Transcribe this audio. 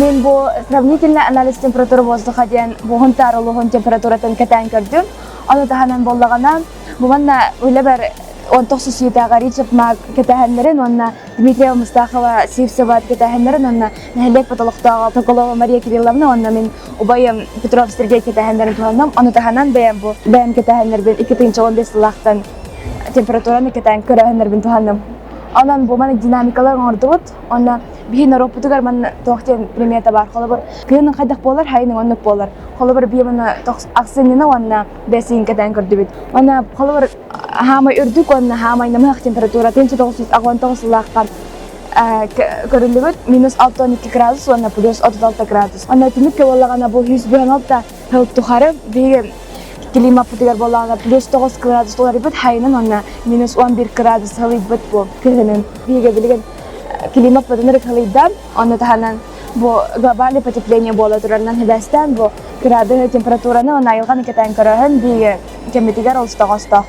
Мен бу сравнительный анализ температура воздуха ден бугун тарылугун температуратын кетен көрдүм. Аны таханан боллагана бу манна үле бер 19 сүйдәгә Ричард Мак кетәһеннәрен, онна Дмитрия Мустахова, Сивсева кетәһеннәрен, онна Нәһлек Потолоктагы Токолова Мария Кирилловна, онна мен убайым Петров Сергей кетәһеннәрен туганнам. Аны таханан бәям бу. Бәям кетәһеннәр бен 215 лахтан температураны кетән көрәһеннәр бен туганнам. Анан бу маны динамикалар оңордубут. Онна бихин ропутугар мен тоқтен примета бар. Холобор кыйның кайдак болар, хайның оннук болар. Холобор биемне аксынына онна бесин кетән көрдүбүт. Ана холобор хама үрдүк онна хама намак температура 919 лаккан көрүлүбүт. -6-12 градус, онна +36 градус. Ана түнүккө боллагана бу 116 хылт тухары биге климат путигар боллагана +9 градус болар бит, хайнын онна -11 градус хылыт бит бу. Кыйнын биге билген климат путинер хылыйдан, аны таханан бу глобальный потепление боло турарынан хебестен бу градус температураны аны айылган кетен көрөһөн биге кемитигер олстогосто.